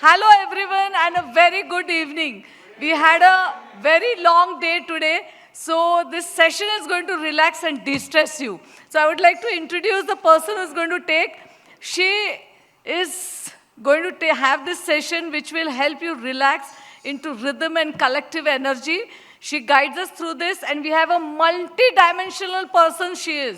Hello everyone and a very good evening. We had a very long day today, so this session is going to relax and de-stress you. So I would like to introduce the person who's going to take. She is going to have this session which will help you relax into rhythm and collective energy. She guides us through this and we have a multi-dimensional person she is.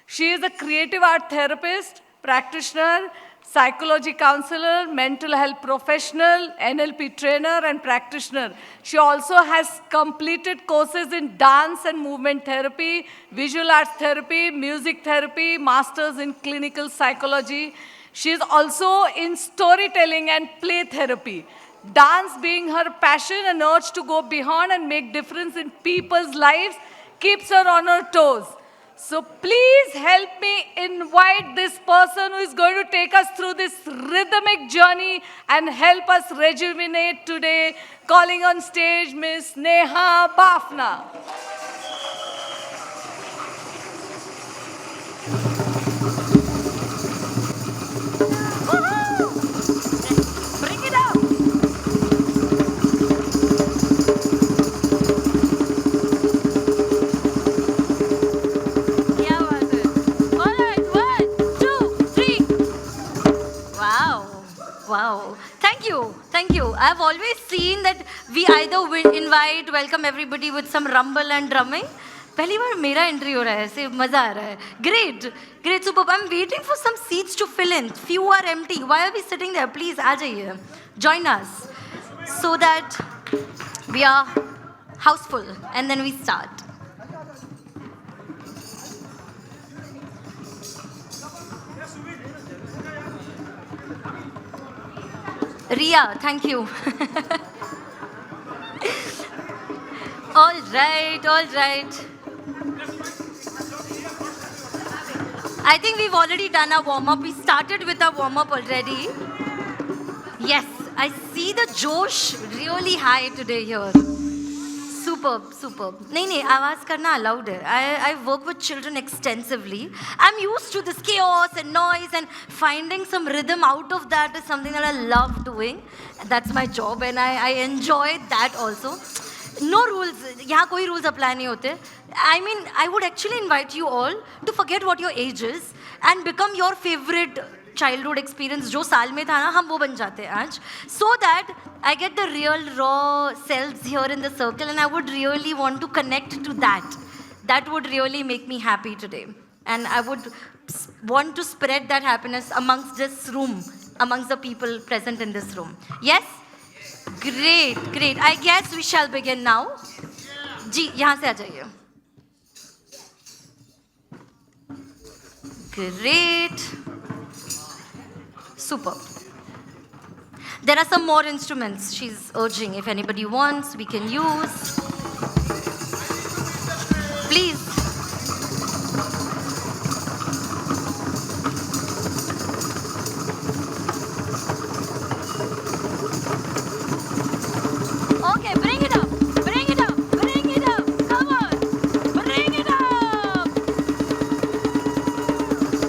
She is a creative art therapist, practitioner, psychology counselor, mental health professional, NLP trainer, and practitioner. She also has completed courses in dance and movement therapy, visual arts therapy, music therapy, masters in clinical psychology. She is also in storytelling and play therapy. Dance being her passion and urge to go beyond and make difference in people's lives keeps her on her toes. So please help me invite this person who is going to take us through this rhythmic journey and help us rejuvenate today. Calling on stage Miss Neha Bafna. Bring it up. Wow. Thank you. Thank you. I've always seen that we either welcome everybody with some rumble and drumming. पहली बार मेरा entry हो रहा है ऐसे मजा आ रहा है great superb. I'm waiting for some seats to fill in. Few are empty. Why are we sitting there? Please आ जाइए, join us so that we are houseful and then we start. Ria, thank you. All right. I think we've already done our warm-up. We started with our warm-up already. Yes, I see the Josh really high today here. Superb. नहीं, आवाज करना allowed है. I work with children extensively. I'm used to this chaos and noise, and finding some rhythm out of that is something that I love doing. That's my job and I enjoy that also. No rules. यहाँ कोई rules apply नहीं होते. I mean, I would actually invite you all to forget what your age is and become your favorite childhood experience जो साल में था ना हम वो बन जाते हैं आज, so that I get the real raw selves here in the circle and I would really want to connect to that would really make me happy today and I would want to spread that happiness amongst this room, amongst the people present in this room. Yes? Great. I guess we shall begin now. जी यहाँ से आ जाइए. Great. Superb. There are some more instruments she's urging. If anybody wants, we can use. Please. Okay, bring it up. Come on. Bring it up.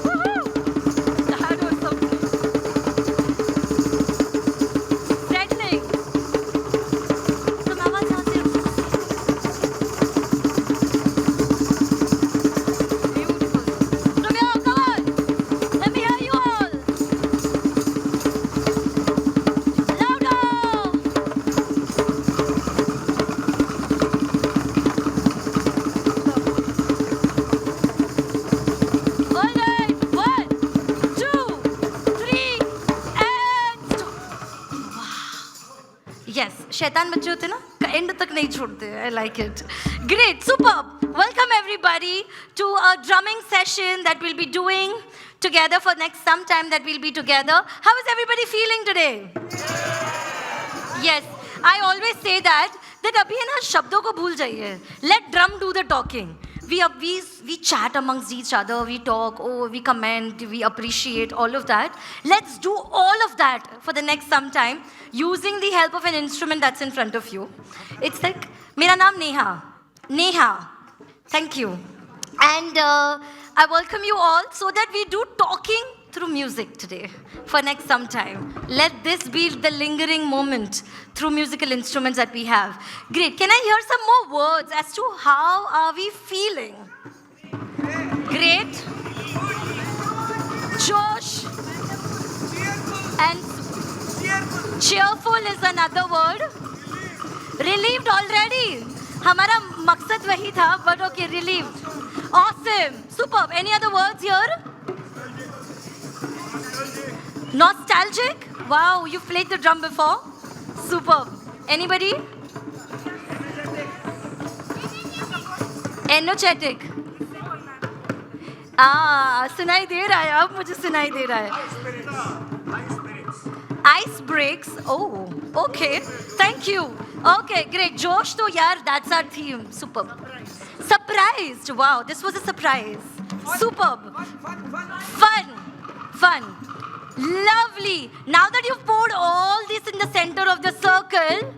Woohoo. That was so good. Settling. तुम आवाज यहाँ से beautiful. Ramya, come on. Let me hear you all. Louder. All right. 1, 2, 3, and yes, शैतान बच्चे होते ना and तक नहीं छोड़ते. I like it. Great, superb. Welcome everybody to a drumming session that we'll be doing together for next some time that we'll be together. How is everybody feeling today? Yes, I always say that अभी है ना शब्दों को भूल जाइए. Let drum do the talking. We chat amongst each other, we talk, we comment, we appreciate all of that. Let's do all of that for the next some time using the help of an instrument that's in front of you. It's like, मेरा नाम Neha. Thank you. And I welcome you all so that we do talking through music today for next some time. Let this be the lingering moment through musical instruments that we have. Great. Can I hear some more words as to how are we feeling? Great. Josh. And cheerful is another word. Relieved already. हमारा मकसद वही था, but okay, relieved. Awesome. Superb. Any other words here? Nostalgic? Wow, you've played the drum before? Superb. Anybody? Energetic. सुनाई दे रहा है, अब मुझे सुनाई दे रहा है. Ice breaks. Oh, okay. Thank you. Okay, great. Josh, to yaar, that's our theme. Superb. Surprised. Wow, this was a surprise. Superb. Fun. Lovely. Now that you've poured all this in the center of the circle,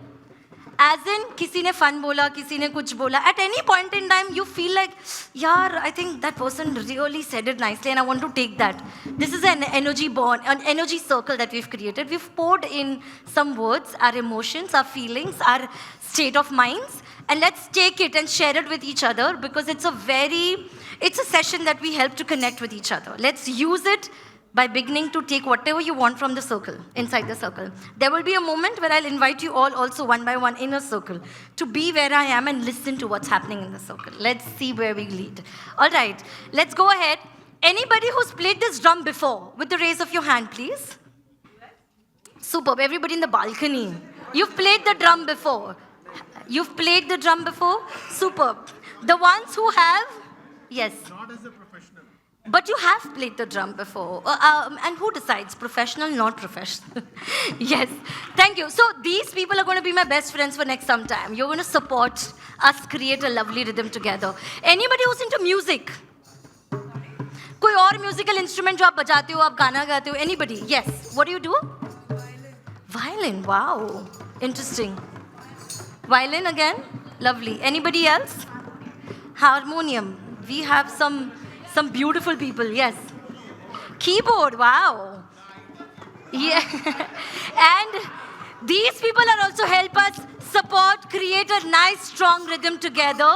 as in, किसी ने fun बोला, किसी ने कुछ बोला. At any point in time, you feel like, yaar, I think that person really said it nicely and I want to take that. This is an energy bond, an energy circle that we've created. We've poured in some words, our emotions, our feelings, our state of minds, and let's take it and share it with each other because it's a session that we help to connect with each other. Let's use it by beginning to take whatever you want from the circle, inside the circle. There will be a moment where I'll invite you all also one by one in a circle to be where I am and listen to what's happening in the circle. Let's see where we lead. All right, let's go ahead. Anybody who's played this drum before, with the raise of your hand, please. Superb, everybody in the balcony. You've played the drum before. You've played the drum before? Superb. The ones who have, yes. Not as a professional. But you have played the drum before. And who decides? Professional, not professional? Yes. Thank you. So these people are going to be my best friends for next some time. You're going to support us create a lovely rhythm together. Anybody who's into music? कोई और musical instrument जो आप बजाते हो, आप गाना गाते हो? Anybody? Yes. What do you do? Violin. Wow. Interesting. Violin again? Lovely. Anybody else? Harmonium. We have some beautiful people, yes. Keyboard, wow. Yeah. And these people are also help us support, create a nice, strong rhythm together.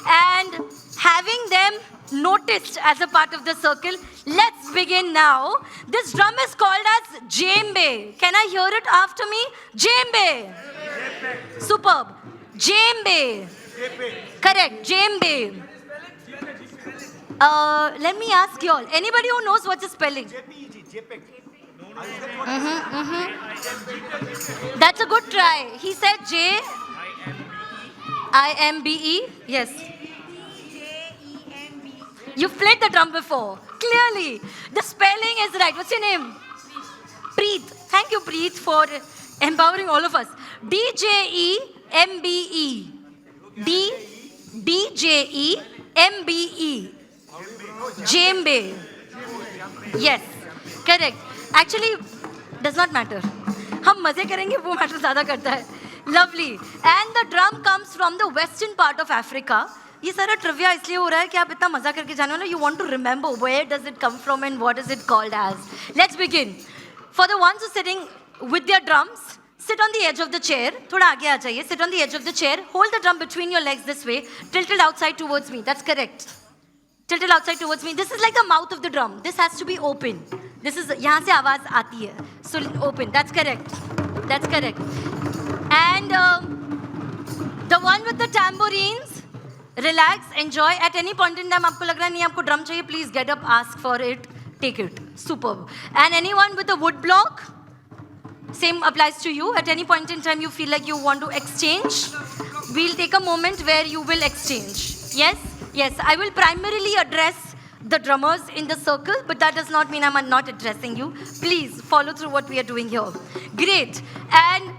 And having them noticed as a part of the circle, let's begin now. This drum is called as djembe. Can I hear it after me? Djembe. Superb. Djembe. Correct, djembe. Let me ask you all. Anybody who knows what's the spelling? That's a good try. He said J-I-M-B-E. Yes. You've played the drum before. Clearly. The spelling is right. What's your name? Preet. Thank you, Preet, for empowering all of us. D-J-E-M-B-E. D-J-E-M-B-E. Djembe. Yes, correct. Actually, does not matter. हम मजे करेंगे वो matter ज़्यादा करता है. Lovely. And the drum comes from the western part of Africa. ये सारा trivia इसलिए हो रहा है कि आप इतना मजा करके जाने वाले. You want to remember where does it come from and what is it called as. Let's begin. For the ones who are sitting with their drums, sit on the edge of the chair. थोड़ा आगे आ जाइए. Sit on the edge of the chair. Hold the drum between your legs this way. Tilt it outside towards me. That's correct. Tilt it outside towards me. This is like the mouth of the drum. This has to be open. This is यहाँ से आवाज आती है. So open. That's correct. That's correct. And the one with the tambourines, relax, enjoy. At any point in time, आपको लग रहा है नहीं आपको drum चाहिए, please get up, ask for it, take it. Superb. And anyone with a wood block, same applies to you. At any point in time, you feel like you want to exchange, we'll take a moment where you will exchange. Yes? Yes, I will primarily address the drummers in the circle, but that does not mean I'm not addressing you. Please follow through what we are doing here. Great. And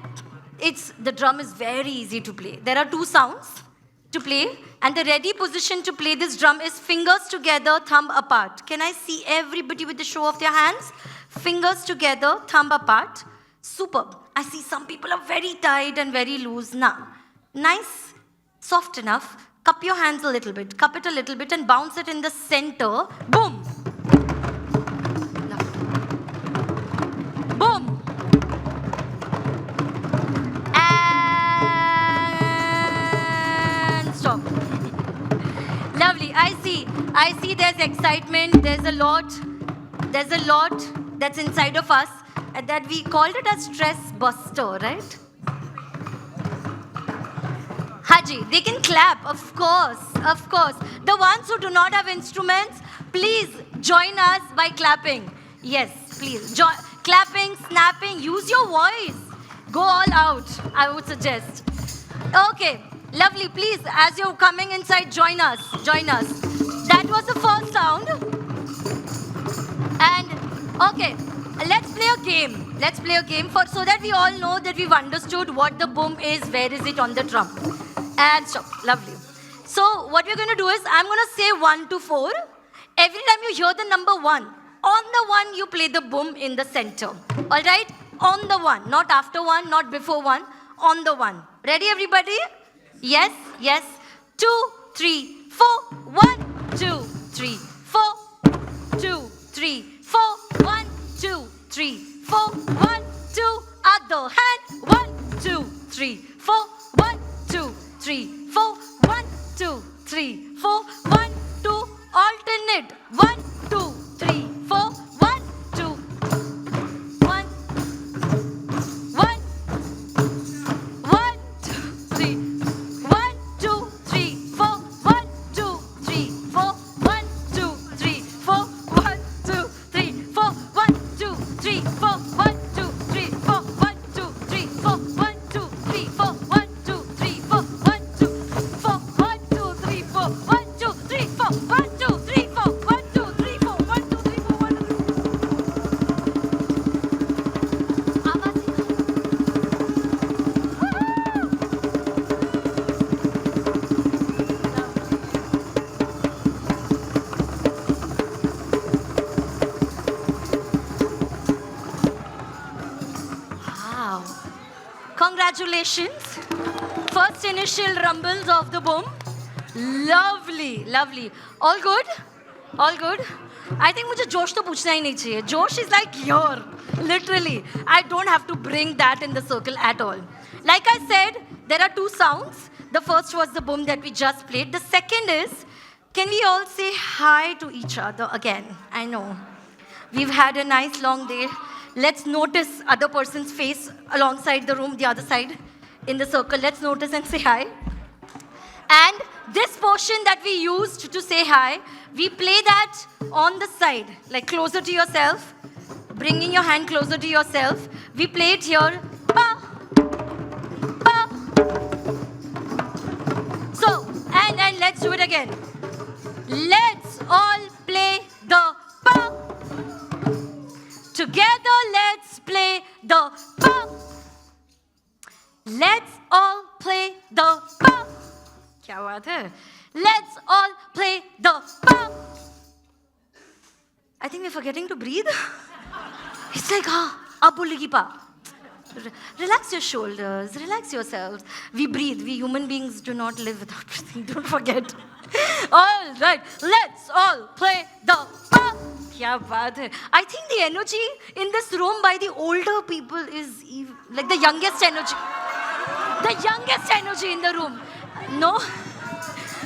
the drum is very easy to play. There are two sounds to play, and the ready position to play this drum is fingers together, thumb apart. Can I see everybody with the show of their hands? Fingers together, thumb apart. Superb. I see some people are very tight and very loose. Now, nice, soft enough. Cup your hands a little bit, cup it a little bit and bounce it in the center. Boom. Lovely. I see there's excitement. There's a lot that's inside of us, and that we called it a stress buster, right? Haji, they can clap, of course, of course. The ones who do not have instruments, please join us by clapping. Yes, please. Clapping, snapping, use your voice. Go all out, I would suggest. Okay, lovely. Please, as you're coming inside, join us. Join us. That was the first sound. And, okay, let's play a game. Let's play a game so that we all know that we've understood what the boom is, where is it on the drum. And stop. Lovely. So what we're going to do is, I'm going to say 1 to 4. Every time you hear the number 1, on the 1 you play the boom in the center. All right? On the 1. Not after 1, not before 1. On the 1. Ready, everybody? Yes? Yes. 2, 3, 4. 1, 2, 3, 4. 2, 3, 4. 1, 2, 3, 4. 1, 2. Other hand. 1, 2, 3, 4. 1, 2, 3, 4. 1, 2, 3, 4. 1, 2. Alternate. 1, 2, 3, 4. 1, 2. 1. 1. 1, 2, 3. 1, 2, 3, 4. 1, 2, 3, 4. 1, 2, 3, 4. 1, 2, 3, 4. 1, 2, 3, 4. 1, 2, 3, 4. 1, 2, 3, 4. 1, 2, 3, 4. 1, 2, 3, 4. 1, 2, 4. 1, 2, 3, 4. 1, 2, 3, 4. 1, 2, 3, 4. 1, 2, 3, 4. 1, 2, 3, 4. 1, 2, 3, 4. Wow. Congratulations. First initial rumbles of the boom. Lovely, lovely. All good? All good? I think मुझे जोश तो पूछना ही नहीं चाहिए. Josh is like here, literally. I don't have to bring that in the circle at all. Like I said, there are 2 sounds. The first was the boom that we just played. The second is, can we all say hi to each other again? I know. We've had a nice long day. Let's notice other person's face alongside the room, the other side, in the circle. Let's notice and say hi. And this portion that we used to say hi, we play that on the side, like closer to yourself, bringing your hand closer to yourself. We play it here. Pa, pa. So, and let's do it again. Let's all play the pa. Together, let's play the pa. Let's all play the pa. क्या बात है? Let's all play the pa. I think we're forgetting to breathe. It's like, ab bolegi pa. Relax your shoulders, relax yourselves. We breathe. We human beings do not live without breathing. Don't forget. All right, let's all play the pa. क्या बात है? I think the energy in this room by the older people is like the youngest energy. The youngest energy in the room. No?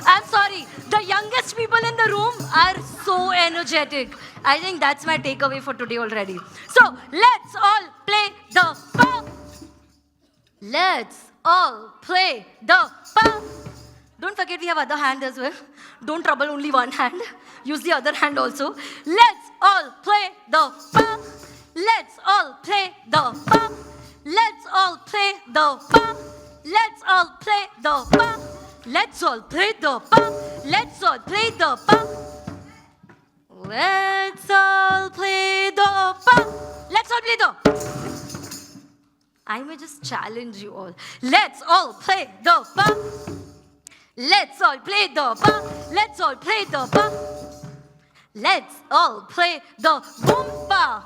I'm sorry. The youngest people in the room are so energetic. I think that's my takeaway for today already. So, let's all play the pa. Let's all play the pa. Don't forget we have other hand as well. Don't trouble only one hand. Use the other hand also. Let's all play the pa. Let's all play the pa. Let's all play the pa. Let's all play the pa. Let's all play the pa. Let's all play the pa. Let's all play the pa. Let's all play the. I may just challenge you all. Let's all play the pa. Let's all play the pa. Let's all play the pa. Let's all play the boom pa.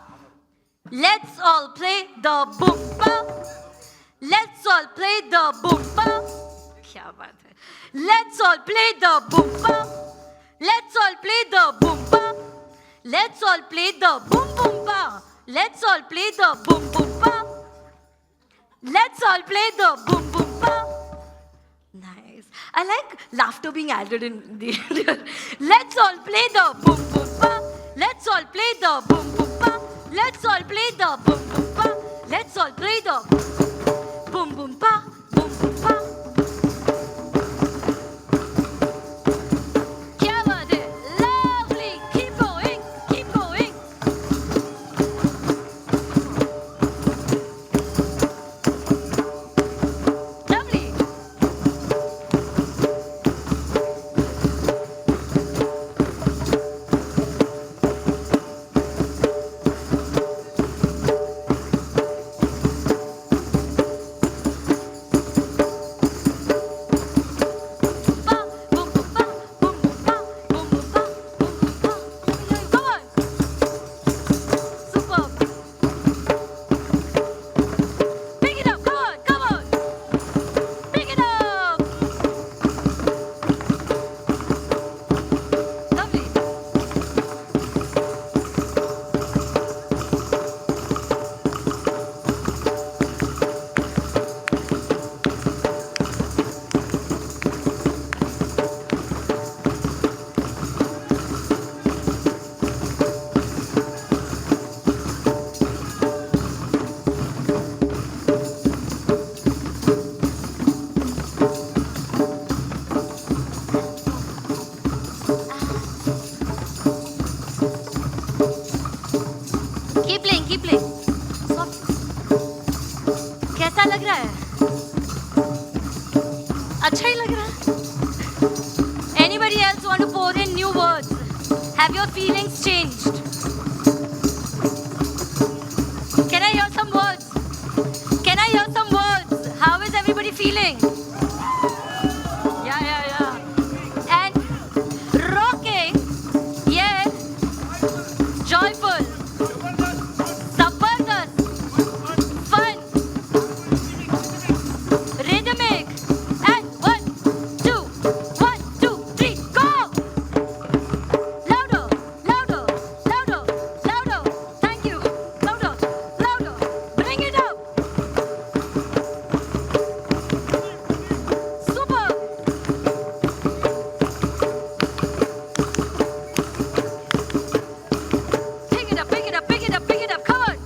Let's all play the boom pa. Let's all play the boom pa. क्या बात है? Let's all play the boom pa. Let's all play the boom pa. Let's all play the boom boom pa. Let's all play the boom boom pa. Let's all play the boom boom pa. Nice. I like laughter being added in the Let's all play the boom boom pa. Let's all play the boom boom pa. Let's all play the boom boom pa. Let's all play the boom boom pa. Boom boom pa. Kya baat hai? Lovely. Keep going. Keep going. Lovely. Pa, boom boom pa, boom boom pa, boom boom pa, boom boom pa. Come on. Superb. Pick it up. Come on. Come on. Pick it up. Lovely. Keep playing, keep playing. Soft. कैसा लग रहा है? अच्छा ही लग रहा है? Anybody else want to pour in new words? Have your feelings changed? Can I hear some words? Can I hear some words? How is everybody feeling? Yeah. And rocking, yeah, joyful. Zabardast, fun, rhythmic, and 1, 2, 1, 2, 3, go! Louder, louder, louder, louder. Thank you. Louder, louder. Bring it up. Super. Pick it up, pick it up, pick it up, pick it up. Come on.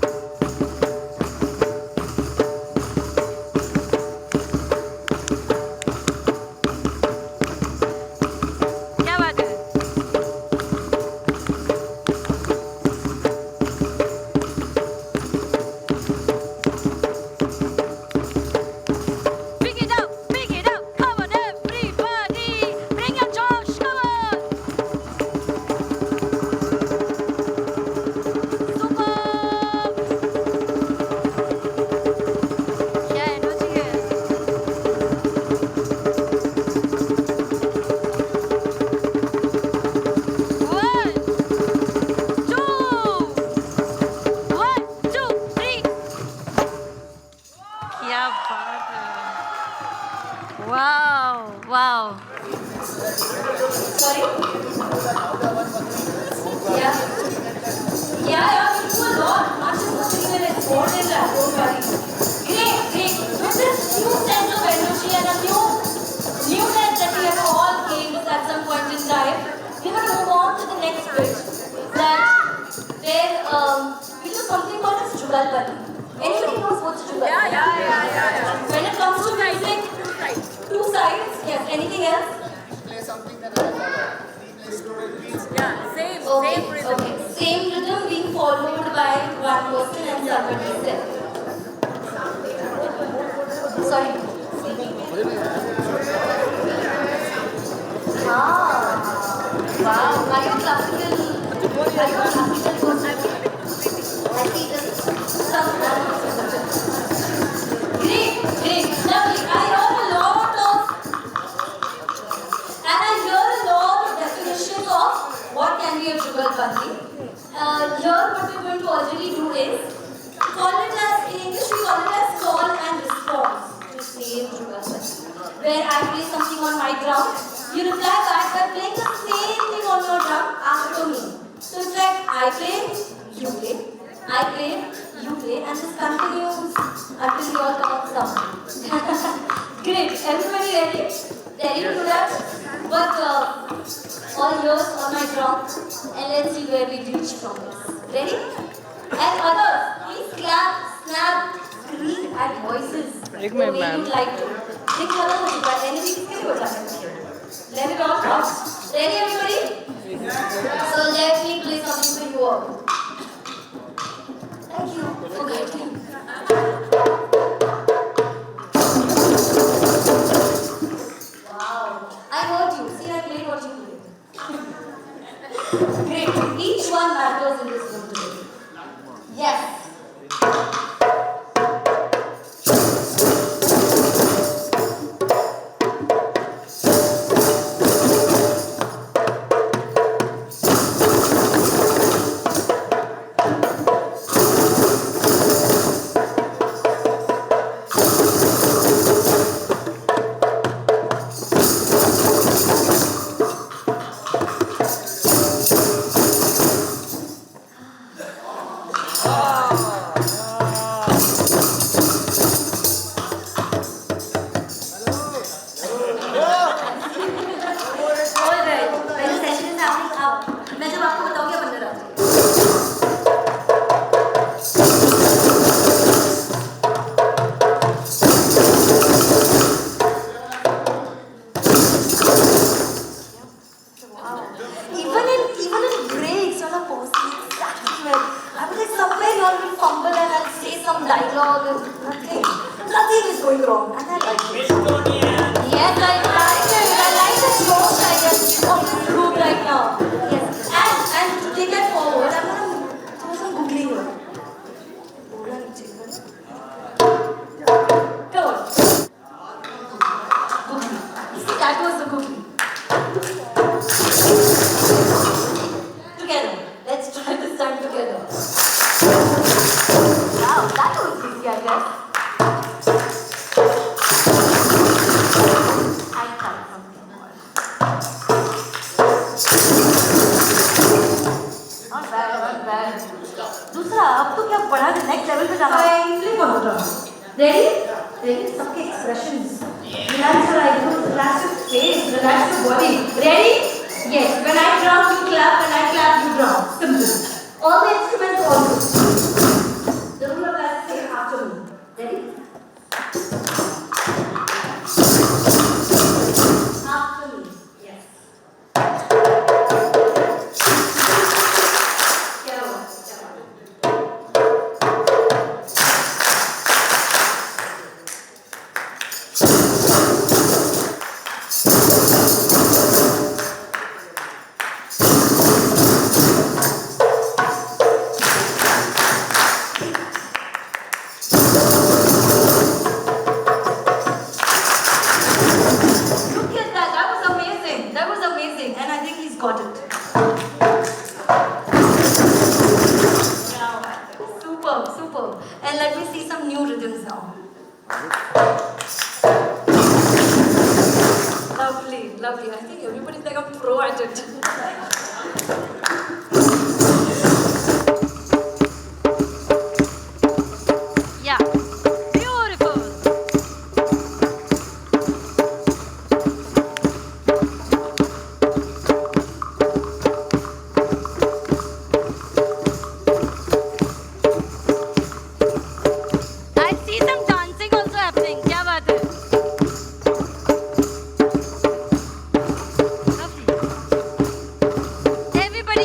क्या बात है? Pick it up, come on everybody, bring your Josh, come on. Superb. क्या energy है? One, two, 3. क्या बात है? Wow. Sorry? Yeah. Yeah, we do a lot. Not just the thing that is more than that. Don't worry. Great. With this new sense of energy and a newness that we have all gained at some point in time, we're going to move on to the next bit. Where we do something called as Jugalbandi. Anybody knows what's Jugalbandi? Yeah. When it comes to music, two sides. Yes. Anything else? Play something that I follow. Play story beats. Okay. Same rhythm being followed by one person and somebody else. Sorry. Wow. Are you a classical person? I see this. Great. Lovely. I hear a lot of definitions of what can be a Jugalbandi. Here what we're going to already do is call it as, in English we call it as call and response to same Jugalbandi. Where I play something on my drum, you reply back by playing the same thing on your drum after me. So it's like I play, you play, I play, you play, and this continues until we all come up with something. Great. Everybody ready? Ready to do that? But all yours on my drum, and let's see where we reach from this. Ready? And others, please clap, snap, scream, add voices. The way you'd like to. Let it all come. Ready, everybody? So let me play something for you all. Thank you for guiding. Wow. I heard you. See, I played what you played. Great. Each one matters in this room today. Yes. Nothing is going wrong. And I like it. Yes, I like it. I like the strong guidance of this group right now. Yes. And to take that forward, I'm going to do some googling here. Come on. Googling. You see, that was the googling. Together. Let's try this time together. Wow, that was easy, I guess. दूसरा अब तो क्या बढ़ा के next level पे जाना है इसलिए बोल रहा हूँ रेडी रेडी सबके expressions relax your eyebrows relax your face relax your body ready yes when I drum you clap when I clap you drum simple all the instruments also the rule of that is same after me ready after me yes And let me see some new rhythms now. Lovely, lovely. I think everybody's like a pro at it. Yeah, beautiful. Everybody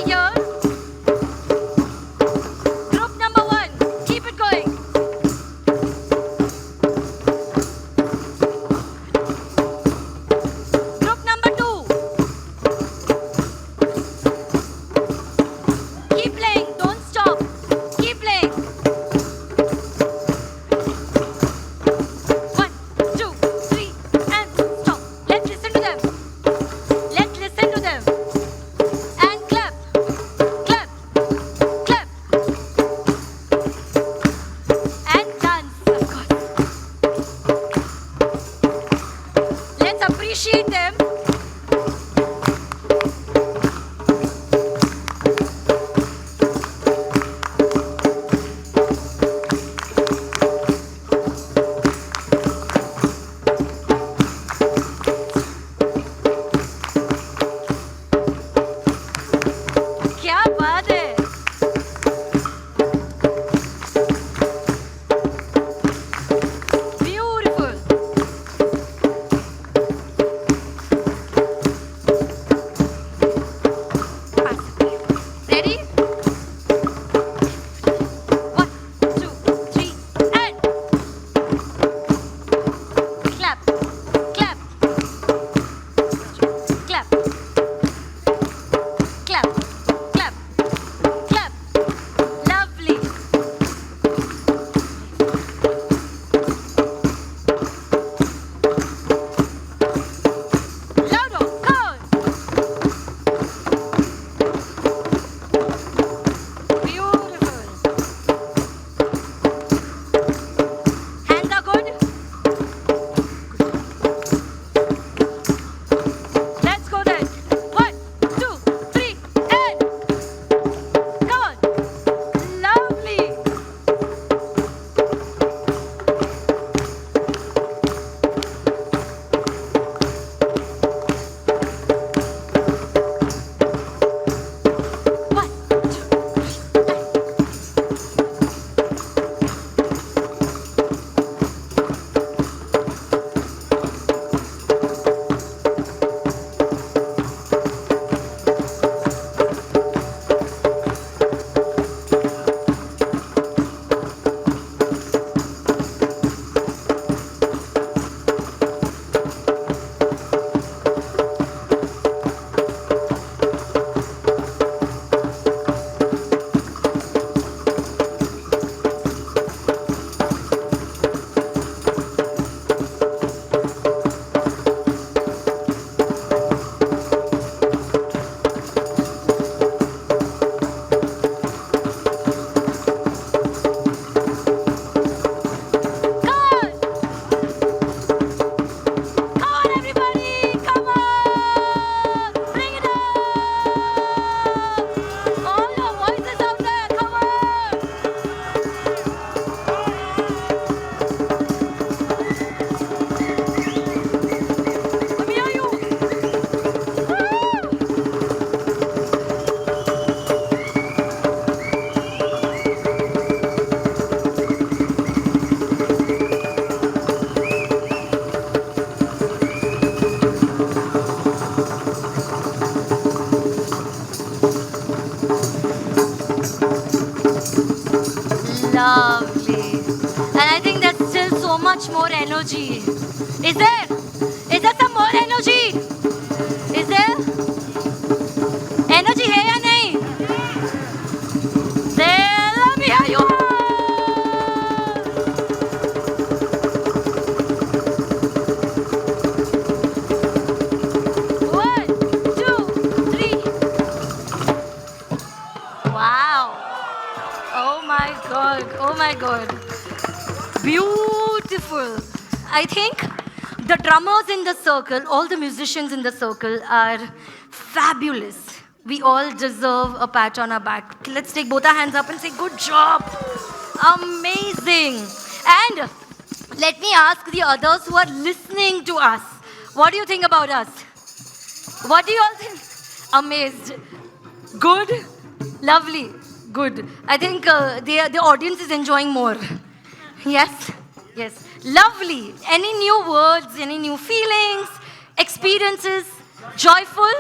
energy. Is there? Is there some more energy? Is there? Energy है या नहीं? There, let me hear you. One, two, three. Wow. Oh my God. Oh my God. Beautiful. I think the drummers in the circle, all the musicians in the circle are fabulous. We all deserve a pat on our back. Let's take both our hands up and say, good job. Amazing. And let me ask the others who are listening to us, what do you think about us? What do you all think? Amazed. Good? Lovely. Good. I think the audience is enjoying more. Yes? Yes. Lovely. Any new words, any new feelings, experiences? Joyful?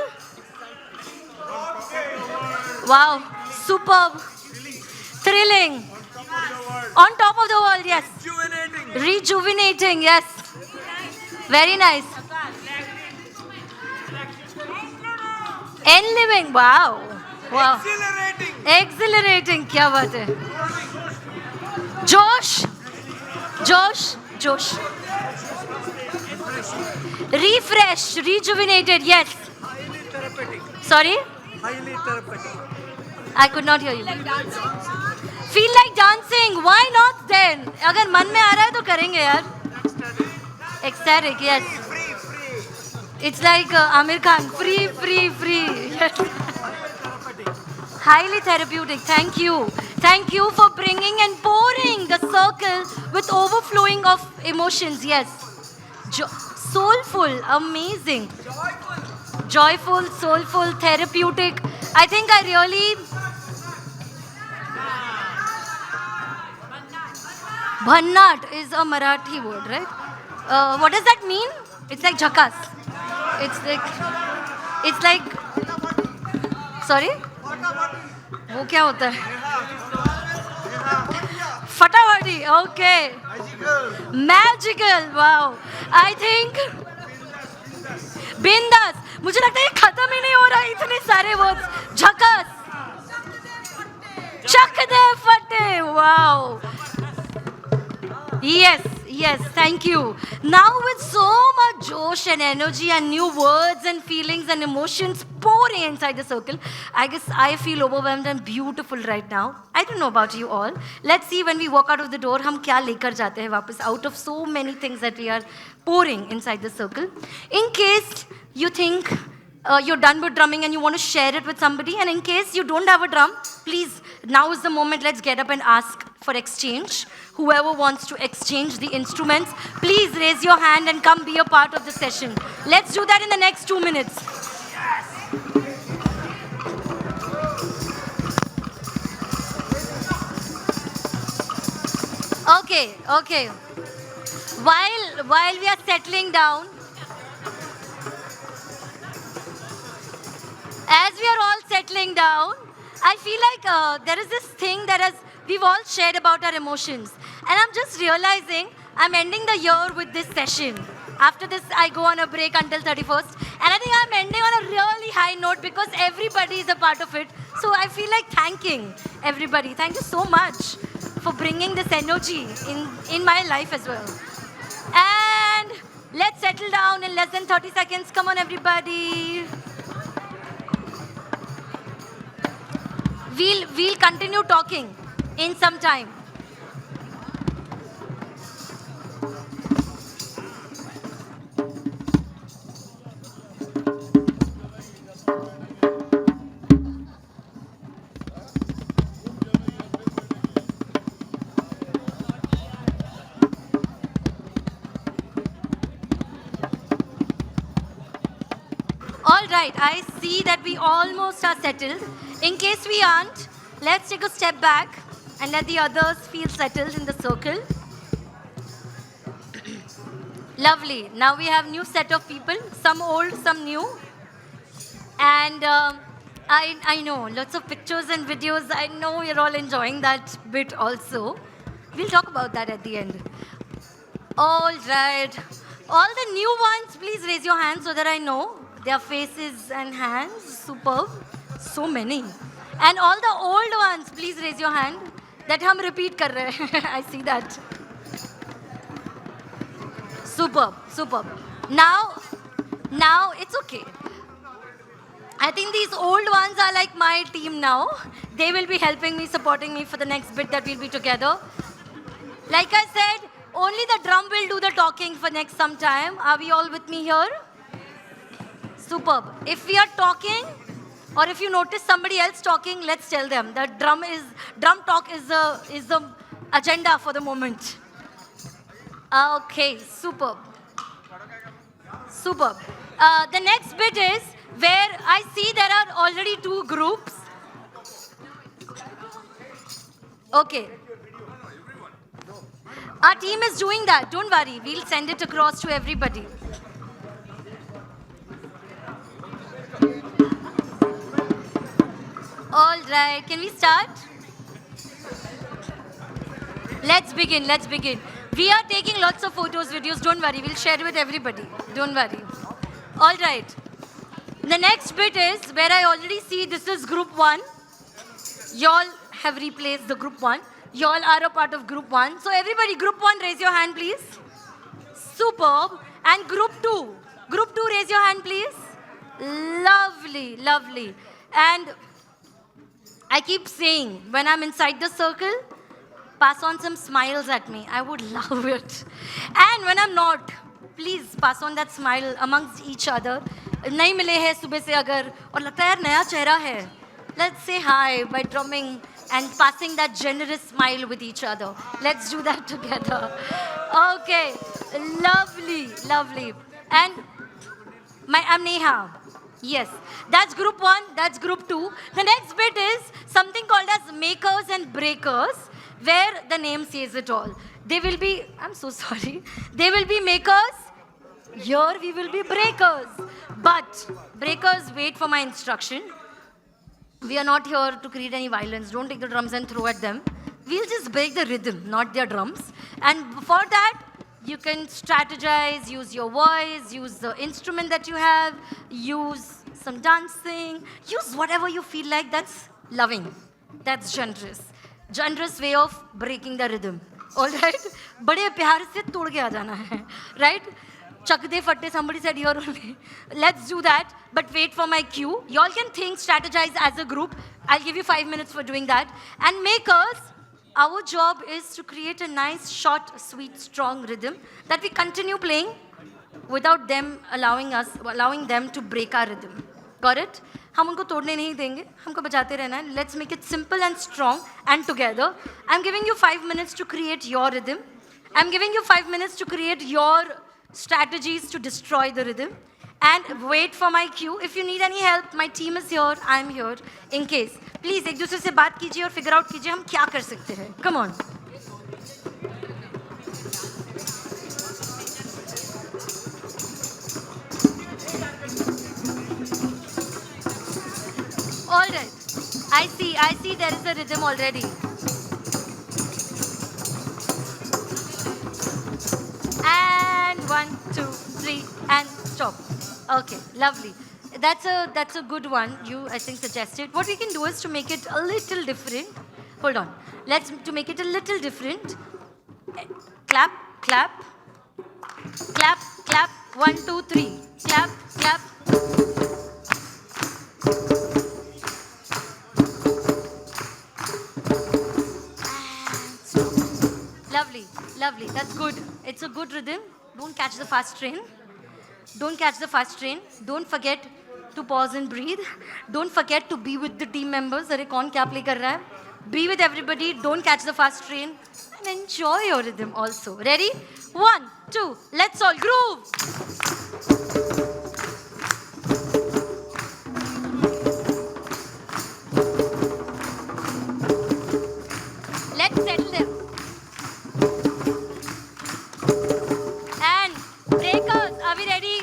Wow. Superb. Thrilling. On top of the world, yes. Rejuvenating, yes. Very nice. Enliving, wow. Wow. Exhilarating, क्या बात है? जोश, जोश, जोश. Refresh, rejuvenated, yes. Highly therapeutic. Sorry? Highly therapeutic. I could not hear you. Feel like dancing. Why not then? अगर मन में आ रहा है तो करेंगे यार. Ecstatic, yes. It's like Amir Khan. Free, free, free. Yes. Highly therapeutic. Thank you. Thank you for bringing and pouring the circle with overflowing of emotions. Yes. Soulful. Amazing. Joyful, soulful, therapeutic. I think I really... Bhannat is a Marathi word, right? What does that mean? It's like jhakas. It's like... Sorry? वो क्या होता है? फटाफटी. Okay. Magical. Wow. I think... बिंदास. मुझे लगता है ये खत्म ही नहीं हो रहा है इतने सारे वर्ड्स. झकास. चक दे फटे. Wow. Yes, yes, thank you. Now with so much josh and energy and new words and feelings and emotions pouring inside the circle, I guess I feel overwhelmed and beautiful right now. I don't know about you all. Let's see when we walk out of the door, हम क्या लेकर जाते हैं वापस out of so many things that we are pouring inside the circle. In case you think you're done with drumming and you want to share it with somebody, and in case you don't have a drum, please, now is the moment, let's get up and ask for exchange. Whoever wants to exchange the instruments, please raise your hand and come be a part of the session. Let's do that in the next 2 minutes. Okay, okay. While we are settling down, as we are all settling down, I feel like there is this thing that we've all shared about our emotions. And I'm just realizing I'm ending the year with this session. After this, I go on a break until 31st. And I think I'm ending on a really high note because everybody is a part of it. So I feel like thanking everybody. Thank you so much for bringing this energy in my life as well. And let's settle down in less than 30 seconds. Come on, everybody. We'll continue talking in some time. All right, I see that we almost are settled. In case we aren't, let's take a step back and let the others feel settled in the circle. Lovely. Now we have new set of people, some old, some new. And I know, lots of pictures and videos. I know you're all enjoying that bit also. We'll talk about that at the end. All right. All the new ones, please raise your hands so that I know their faces and hands. Superb. So many. And all the old ones, please raise your hand. That hum repeat kar rahe hain. I see that. Superb. Superb. Now it's okay. I think these old ones are like my team now. They will be helping me, supporting me for the next bit that we'll be together. Like I said, only the drum will do the talking for next some time. Are we all with me here? Superb. If we are talking, or if you notice somebody else talking, let's tell them. The drum talk is the agenda for the moment. Okay, superb. Superb. The next bit is where I see there are already 2 groups. Okay. Our team is doing that. Don't worry. We'll send it across to everybody. All right. Can we start? Let's begin. Let's begin. We are taking lots of photos, videos. Don't worry. We'll share with everybody. Don't worry. All right. The next bit is where I already see this is group 1. Y'all have replaced the group 1. Y'all are a part of group 1. So everybody, group 1, raise your hand, please. Superb. And group 2. Group 2, raise your hand, please. Lovely, lovely. And I keep saying, when I'm inside the circle, pass on some smiles at me. I would love it. And when I'm not, please pass on that smile amongst each other. नहीं मिले हैं सुबह से अगर और लगता है यार नया चेहरा है. Let's say hi by drumming and passing that generous smile with each other. Let's do that together. Okay. Lovely, lovely. And I'm Neha. Yes. That's group 1. That's group 2. The next bit is something called as makers and breakers, where the name says it all. They will be, I'm so sorry. They will be makers. Here we will be breakers. But breakers, wait for my instruction. We are not here to create any violence. Don't take the drums and throw at them. We'll just break the rhythm, not their drums. And for that, you can strategize, use your voice, use the instrument that you have, use some dancing, use whatever you feel like. That's loving. That's generous. Generous way of breaking the rhythm. All right? बड़े प्यार से तोड़ के आ जाना है. Right? Chakde fatte, somebody said here only. Let's do that, but wait for my cue. Y'all can think, strategize as a group. I'll give you 5 minutes for doing that. And makers, our job is to create a nice, short, sweet, strong rhythm that we continue playing without them allowing them to break our rhythm. Got it? हम उनको तोड़ने नहीं देंगे, हमको बजाते रहना है. Let's make it simple and strong and together. I'm giving you 5 minutes to create your rhythm. I'm giving you 5 minutes to create your strategies to destroy the rhythm. And wait for my cue. If you need any help, my team is here, I'm here. In case, please एक दूसरे से बात कीजिए और figure out कीजिए हम क्या कर सकते हैं. Come on. All right. I see there is a rhythm already. And 1, 2, 3, and stop. Okay, lovely. That's a good one. You, I think, suggested. What we can do is to make it a little different. Hold on. To make it a little different. Clap, clap, clap, clap. 1, 2, 3. Clap, clap. Lovely, lovely. That's good. It's a good rhythm. Don't catch the fast train. Don't catch the fast train. Don't forget to pause and breathe. Don't forget to be with the team members. अरे कौन क्या play कर रहा है? Be with everybody. Don't catch the fast train. And enjoy your rhythm also. Ready? 1, 2. Let's all groove. Let's settle them. And breakers, are we ready?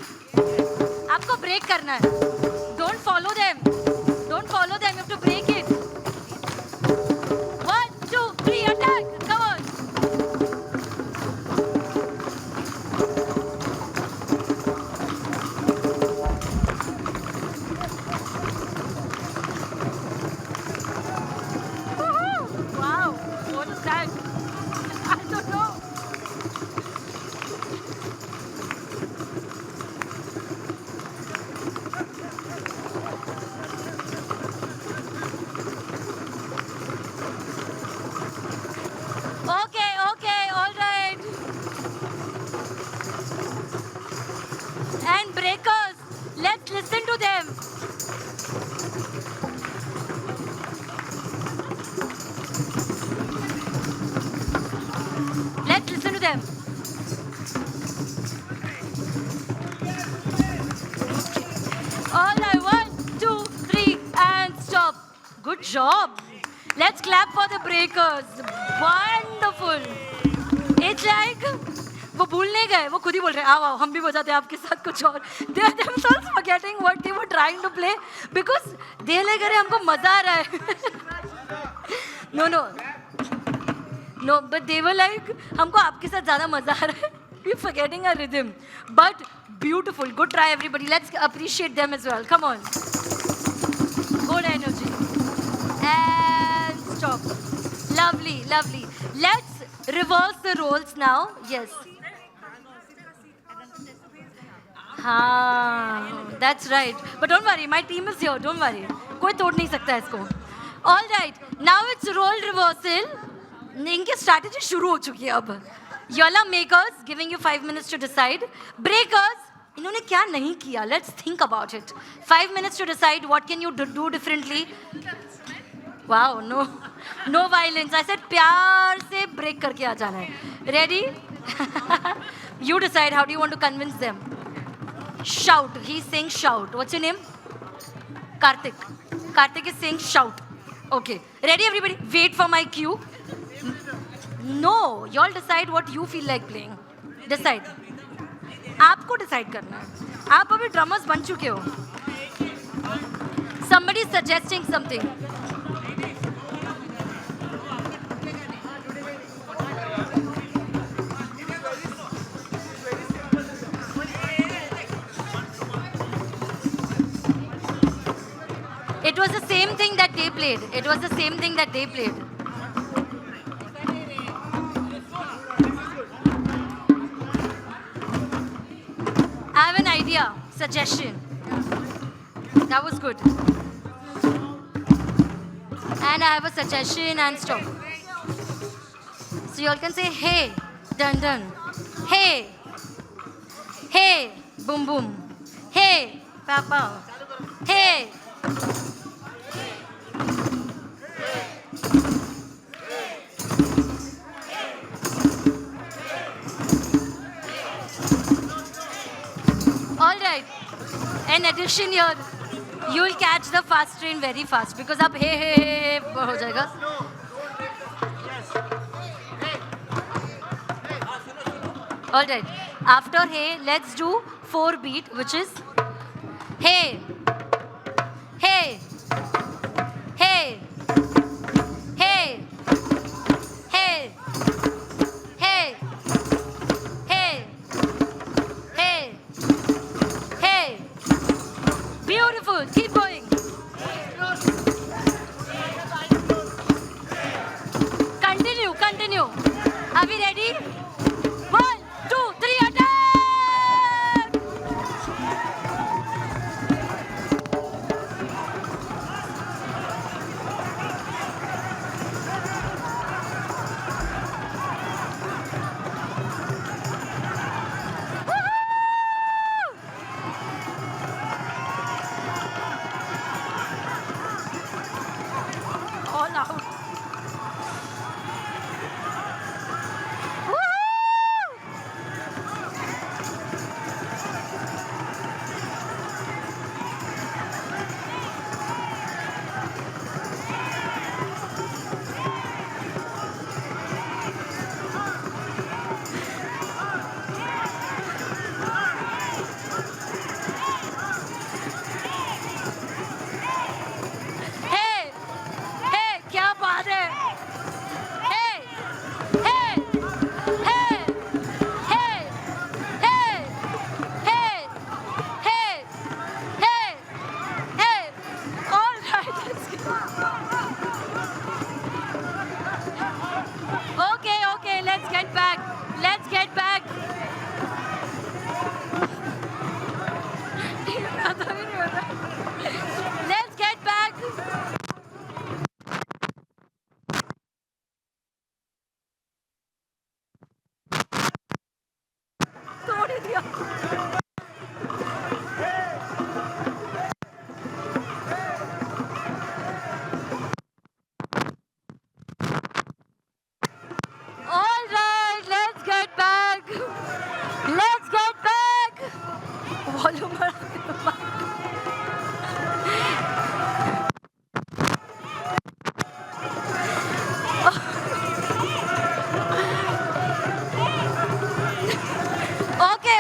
आपको break करना है. Don't follow them. Don't follow them. You have to break it. 1, 2, 3, attack. Come on. Let's listen to them. Let's listen to them. All right, 1, 2, 3, and stop. Good job. Let's clap for the breakers. Wonderful. It's like वो भूल नहीं गए, वो खुद ही बोल रहे हैं आओ आओ हम भी बजाते हैं आपके साथ कुछ और. They are themselves forgetting what they were trying to play because they like अरे हमको मजा आ रहा है. No, but they were like हमको आपके साथ ज़्यादा मजा आ रहा है. We're forgetting our rhythm, but beautiful. Good try everybody. Let's appreciate them as well. Come on. Good energy. And stop. Lovely, lovely. Let's reverse the roles now. Yes. हाँ, that's right. But don't worry, my team is here. Don't worry. कोई तोड़ नहीं सकता इसको. All right. Now it's role reversal. इनकी strategy शुरू हो चुकी है अब. Y'all are makers, giving you 5 minutes to decide. Breakers, इन्होंने क्या नहीं किया? Let's think about it. 5 minutes to decide what can you do differently. Wow, no violence. I said प्यार से break करके आ जाना है. Ready? You decide. How do you want to convince them? Shout. He's saying shout. What's your name? Karthik. Karthik is saying shout. Okay. Ready, everybody? Wait for my cue. No, y'all decide what you feel like playing. Decide. आपको decide करना है. आप अभी drummers बन चुके हो. Somebody is suggesting something. It was the same thing that they played. It was the same thing that they played. I have an idea, suggestion. That was good. And I have a suggestion and stop. So you all can say, hey, dun dun. Hey, hey, boom boom. Hey, pow pow. Hey. All right. In addition here, you will catch the fast train very fast because अब hey hey hey हो जाएगा. All right. After hey, let's do 4 beat, which is hey, hey, hey, hey, hey, hey, hey, hey, hey. Beautiful. Keep going. Continue, continue. Are we ready? 1, 2, 3, attack! All out. Woo! Hey, hey, क्या बात है? Hey, hey, hey, hey, hey, hey, hey, hey, hey. All right, let's go. Okay, let's get back. Let's get back. Let's get back. तोड़ ही दिया.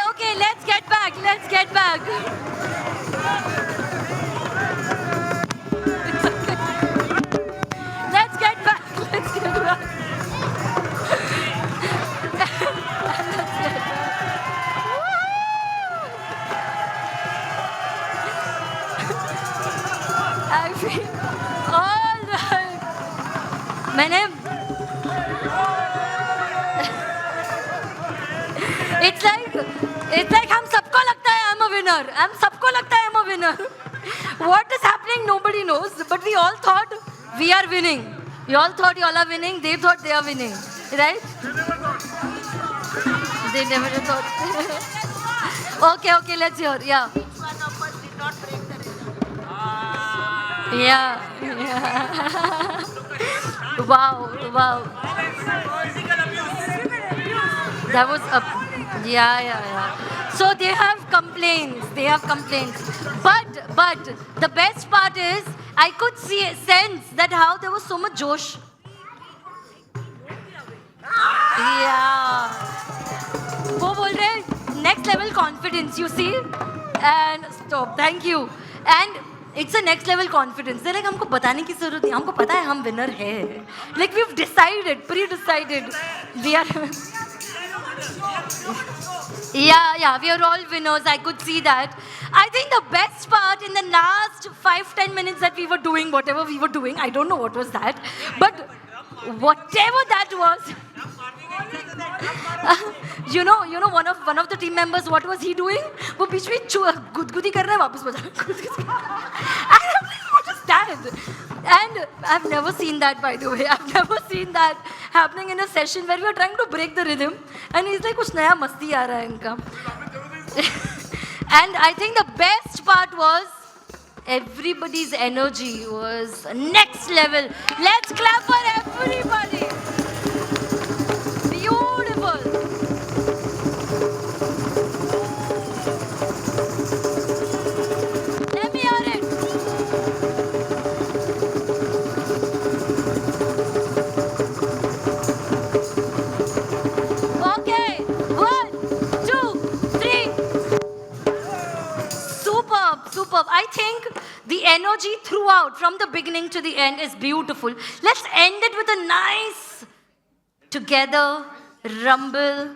Okay, let's get back. Let's get back. Let's get back. Let's get back. I feel all right. मैंने it's like हम सबको लगता है I'm a winner. हम सबको लगता है I'm a winner. What is happening nobody knows, but we all thought we are winning. We all thought you all are winning. They thought they are winning, right? They never thought. Okay, let's hear. Yeah. Yeah. Wow. That was a yeah. So they have complaints. But the best part is I could sense that how there was so much Josh. Yeah. वो बोल रहे next level confidence, you see? And stop. Thank you. And it's a next level confidence. They're like हमको बताने की जरूरत नहीं. हमको पता है हम winner है. Like we've decided, pre-decided. We are. Yeah, we are all winners. I could see that. I think the best part in the last 5-10 minutes that we were doing, whatever we were doing, I don't know what was that, but whatever that was, you know, one of the team members, what was he doing? वो बीच में गुदगुदी कर रहा है वापस बजा. And I'm like, what is that? And I've never seen that, by the way. I've never seen that happening in a session where we are trying to break the rhythm. And he's like, कुछ नया मस्ती आ रहा है इनका. And I think the best part was everybody's energy was next level. Let's clap for everybody. Beautiful. Let me hear it. Okay, 1, 2, 3. Superb. I think the energy throughout, from the beginning to the end, is beautiful. Let's end it with a nice together rumble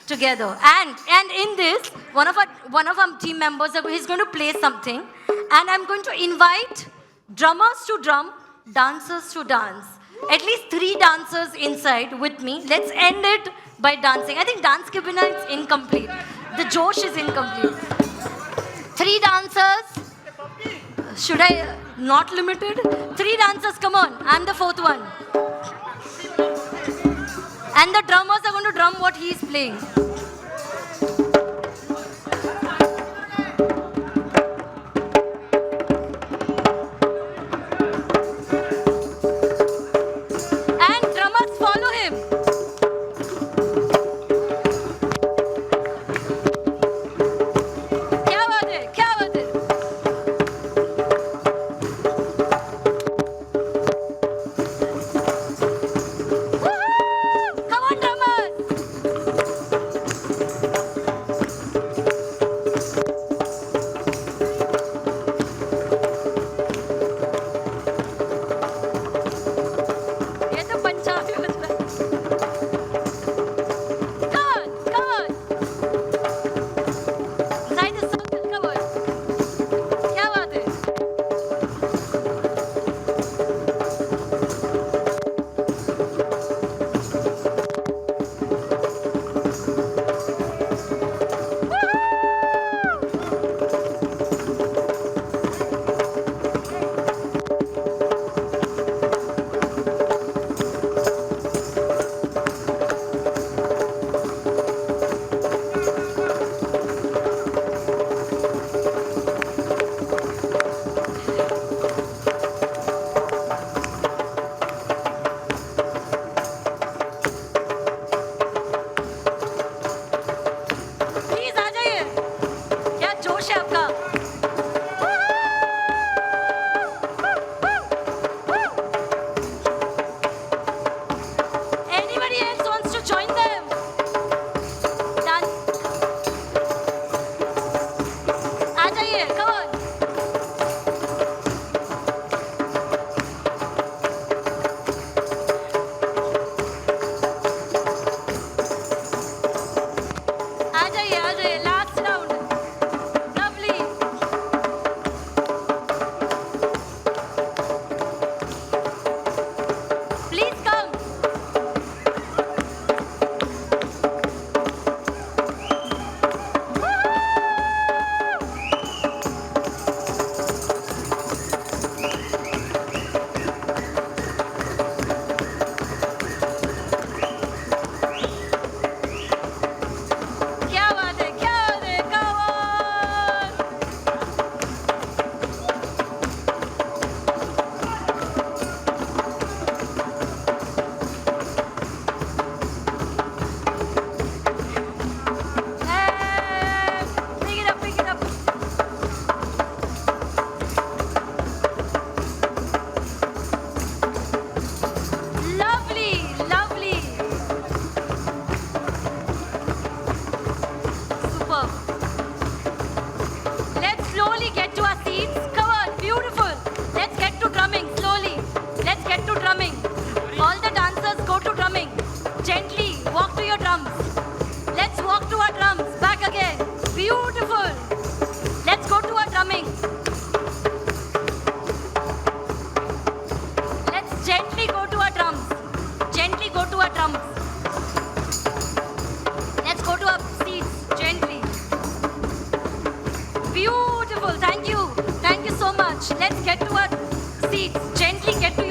together. And in this, one of our team members, he's going to play something, and I'm going to invite drummers to drum, dancers to dance. At least 3 dancers inside with me. Let's end it by dancing. I think dance ke bina it's incomplete. The Josh is incomplete. 3 dancers. Should I not limited? 3 dancers, come on. I'm the 4th one. And the drummers are going to drum what he's playing. And drummers follow him. क्या बात है? Woohoo! Come on, drummers!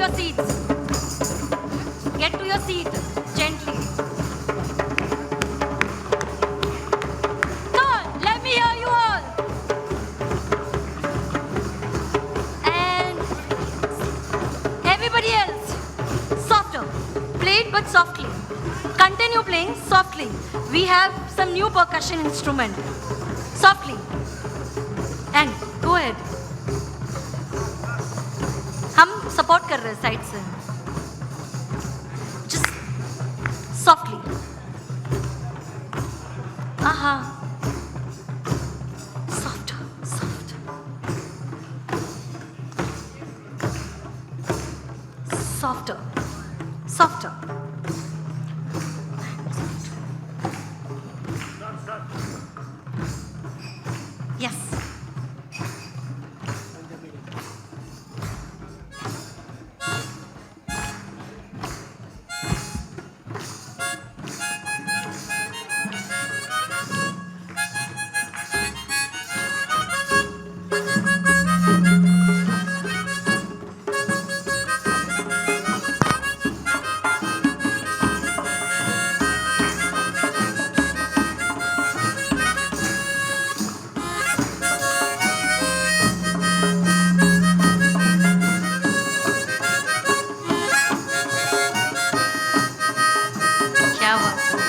your seats. Get to your seat gently. Come on, let me hear you all. And everybody else, softer. Play it but softly. Continue playing softly. We have some new percussion instrument. Softly. And go ahead. हम support कर रहे हैं side से. Just softly. Aha. Soft, soft. Softer, softer. Yes. क्या बात है.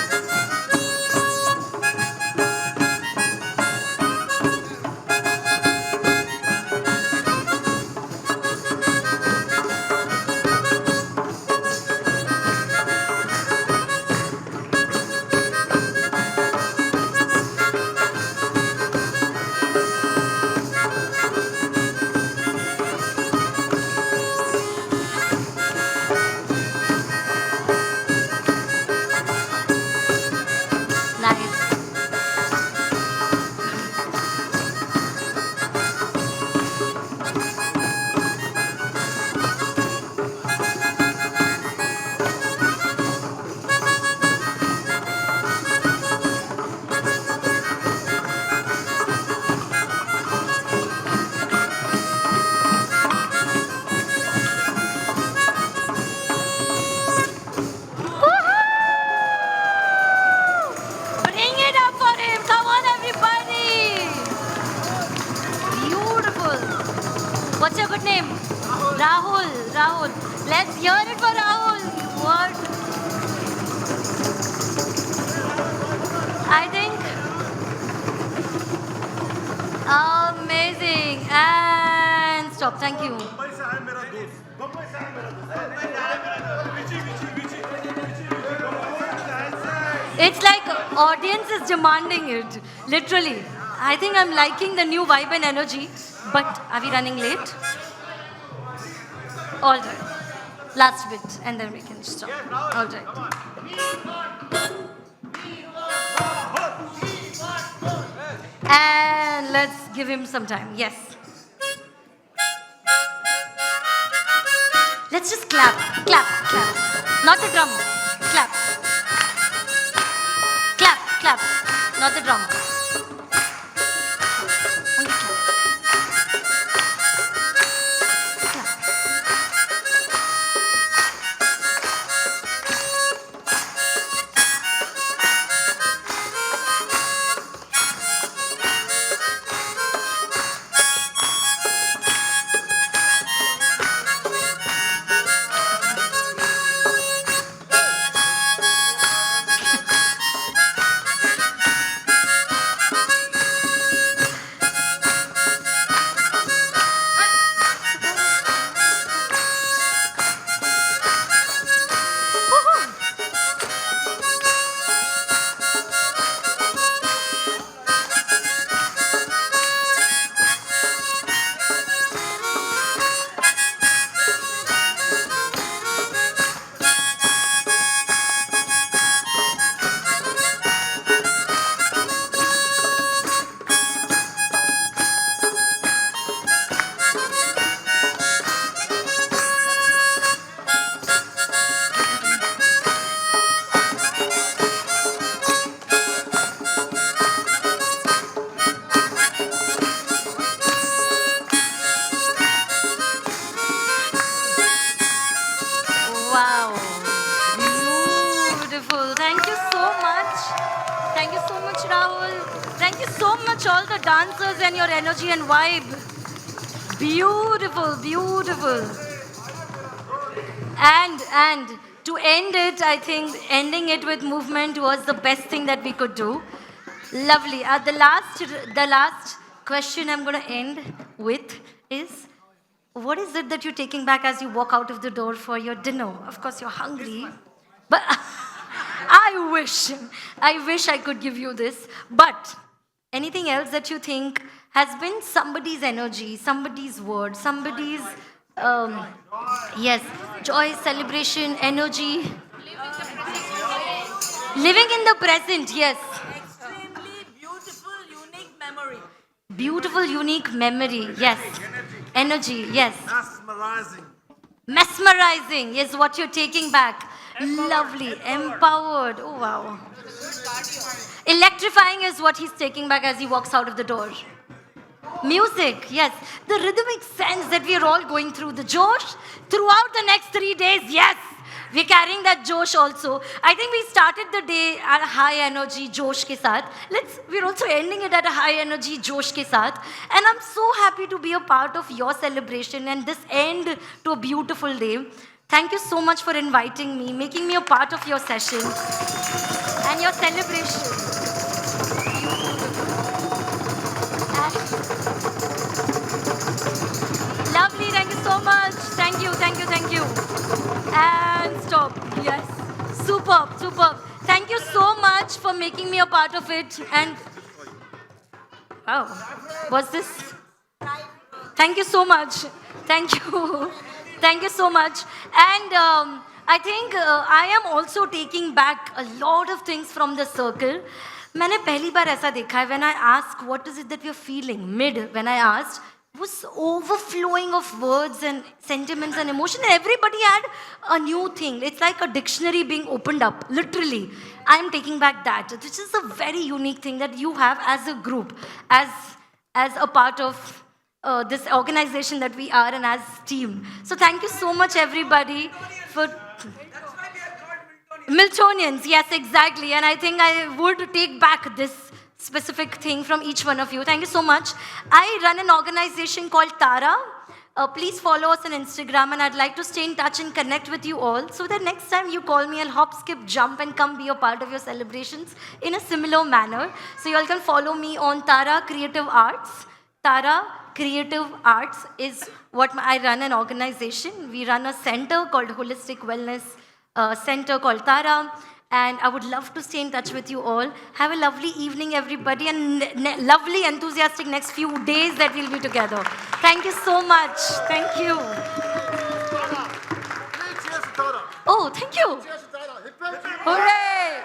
Nice. Bring it up for him. Come on, everybody. Beautiful. What's your good name? Rahul. Rahul. Let's hear it for Rahul. What? I think amazing. And stop. Thank you. It's like audience is demanding it, literally. I think I'm liking the new vibe and energy, but are we running late? All right. Last bit, and then we can stop. All right. And let's give him some time. Yes. Let's just clap, clap, clap. Not the drum. Clap. Clap, clap. Not the drum. Only clap. Clap. much, all the dancers and your energy and vibe. Beautiful, beautiful. And to end it, I think ending it with movement was the best thing that we could do. Lovely. The last question I'm going to end with is, what is it that you're taking back as you walk out of the door for your dinner? Of course, you're hungry, but I wish I could give you this. But anything else that you think has been somebody's energy, somebody's word, somebody's yes, joy, celebration, energy, living in the present. Yes. Extremely beautiful, unique memory. Beautiful, unique memory. Yes. Energy. Yes. Mesmerizing. Mesmerizing is what you're taking back. Lovely. Empowered. Oh, wow. Electrifying is what he's taking back as he walks out of the door. Music, yes. The rhythmic sense that we are all going through. The Josh throughout the next 3 days, yes. We're carrying that Josh also. I think we started the day at a high energy Josh ke saath. We're also ending it at a high energy Josh ke saath. And I'm so happy to be a part of your celebration and this end to a beautiful day. Thank you so much for inviting me, making me a part of your session and your celebration. Lovely, thank you so much. Thank you, thank you, thank you. And stop. Yes. Superb, superb. Thank you so much for making me a part of it. And wow, what's this? Thank you so much. Thank you. Thank you so much. And I think I am also taking back a lot of things from the circle. मैंने पहली बार ऐसा देखा है, when I ask what is it that we are feeling, when I asked, was overflowing of words and sentiments and emotion. Everybody had a new thing. It's like a dictionary being opened up, literally. I'm taking back that. This is a very unique thing that you have as a group, as a part of this organization that we are and as team. So thank you so much, everybody, for... Miltonians, yes, exactly. And I think I would take back this specific thing from each one of you. Thank you so much. I run an organization called Tara. Please follow us on Instagram, and I'd like to stay in touch and connect with you all so that next time you call me, I'll hop, skip, jump, and come be a part of your celebrations in a similar manner. So you all can follow me on Tara Creative Arts. Tara Creative Arts is what I run an organization. We run a center called Holistic Wellness Center called Tara. And I would love to stay in touch with you all. Have a lovely evening, everybody, and lovely, enthusiastic next few days that we'll be together. Thank you so much. Thank you. Oh, thank you. Hooray!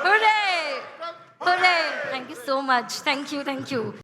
Hooray! Hooray! Thank you so much. Thank you. Thank you.